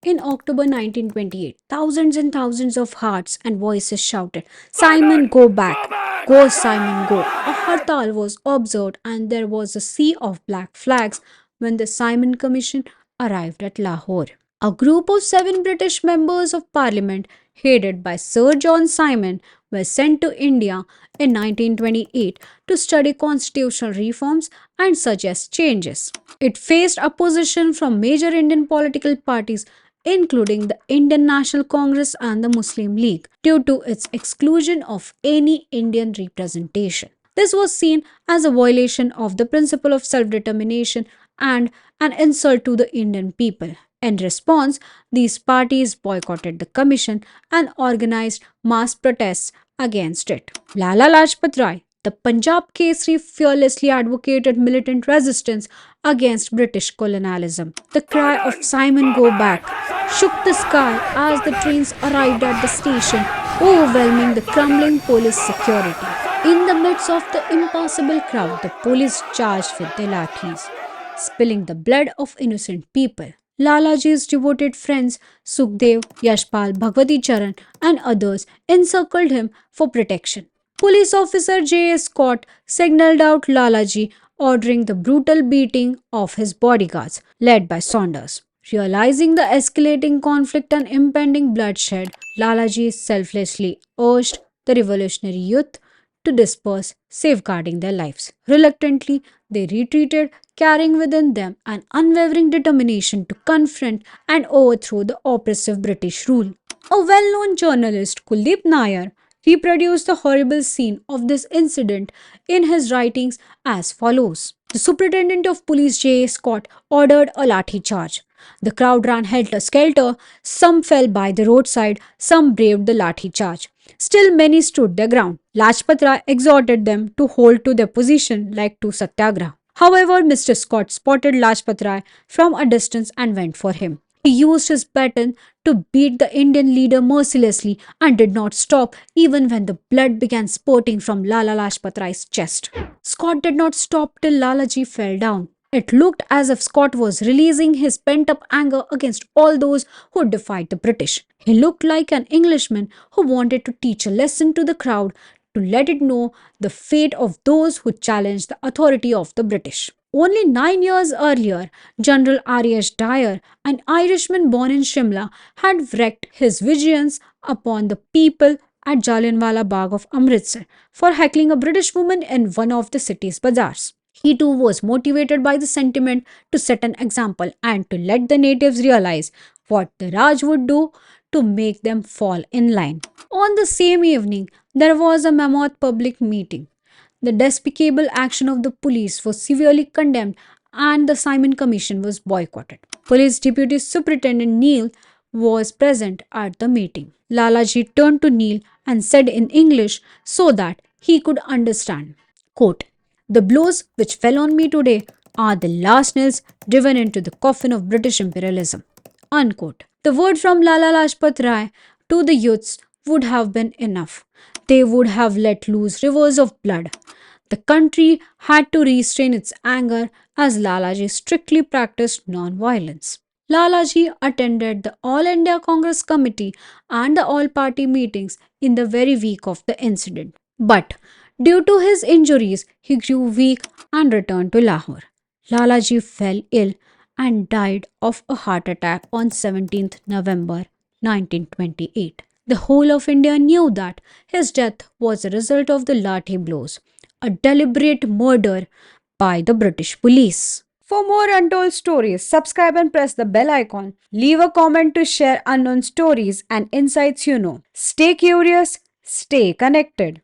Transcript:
In October 1928, thousands and thousands of hearts and voices shouted, "Simon, go back! Go, Simon, go!" A hartal was observed and there was a sea of black flags when the Simon Commission arrived at Lahore. A group of 7 British members of parliament, headed by Sir John Simon, were sent to India in 1928 to study constitutional reforms and suggest changes. It faced opposition from major Indian political parties including the Indian National Congress and the Muslim League, due to its exclusion of any Indian representation. This was seen as a violation of the principle of self determination and an insult to the Indian people. In response, these parties boycotted the commission and organized mass protests against it. Lala Lajpat Rai, the Punjab Kesari, fearlessly advocated militant resistance against British colonialism. The cry of "Simon, go back!" shook the sky as the trains arrived at the station, overwhelming the crumbling police security. In the midst of the impassable crowd, the police charged with their lathis, spilling the blood of innocent people. Lalaji's devoted friends Sukhdev, Yashpal, Bhagwati Charan, and others encircled him for protection. Police officer J.A. Scott signaled out Lalaji, ordering the brutal beating of his bodyguards, led by Saunders. Realizing the escalating conflict and impending bloodshed, Lalaji selflessly urged the revolutionary youth to disperse, safeguarding their lives. Reluctantly, they retreated, carrying within them an unwavering determination to confront and overthrow the oppressive British rule. A well known journalist, Kuldip Nayar, reproduced the horrible scene of this incident in his writings as follows. The Superintendent of Police J.A. Scott ordered a lathi-charge. The crowd ran helter-skelter, some fell by the roadside, some braved the lathi-charge. Still many stood their ground. Lajpat Rai exhorted them to hold to their position like two satyagraha. However, Mr. Scott spotted Lajpat Rai from a distance and went for him. He used his baton to beat the Indian leader mercilessly and did not stop even when the blood began spurting from Lala Lajpat Rai's chest. Scott did not stop till Lalaji fell down. It looked as if Scott was releasing his pent-up anger against all those who defied the British. He looked like an Englishman who wanted to teach a lesson to the crowd to let it know the fate of those who challenged the authority of the British. Only 9 years earlier, General R.H. Dyer, an Irishman born in Shimla, had wreaked his vengeance upon the people at Jallianwala Bagh of Amritsar for heckling a British woman in one of the city's bazaars. He too was motivated by the sentiment to set an example and to let the natives realize what the Raj would do to make them fall in line. On the same evening, there was a mammoth public meeting. The despicable action of the police was severely condemned and the Simon Commission was boycotted. Police Deputy Superintendent Neil was present at the meeting. Lalaji turned to Neil and said in English so that he could understand, quote, "The blows which fell on me today are the last nails driven into the coffin of British imperialism." Unquote. The word from Lala Lajpat Rai to the youths would have been enough. They would have let loose rivers of blood. The country had to restrain its anger as Lalaji strictly practiced non-violence. Lalaji attended the All India Congress Committee and the all party meetings in the very week of the incident. But due to his injuries, he grew weak and returned to Lahore. Lalaji fell ill and died of a heart attack on 17th November 1928. The whole of India knew that his death was a result of the lathi blows, a deliberate murder by the British police. For more untold stories, subscribe and press the bell icon. Leave a comment to share unknown stories and insights you know. Stay curious, stay connected.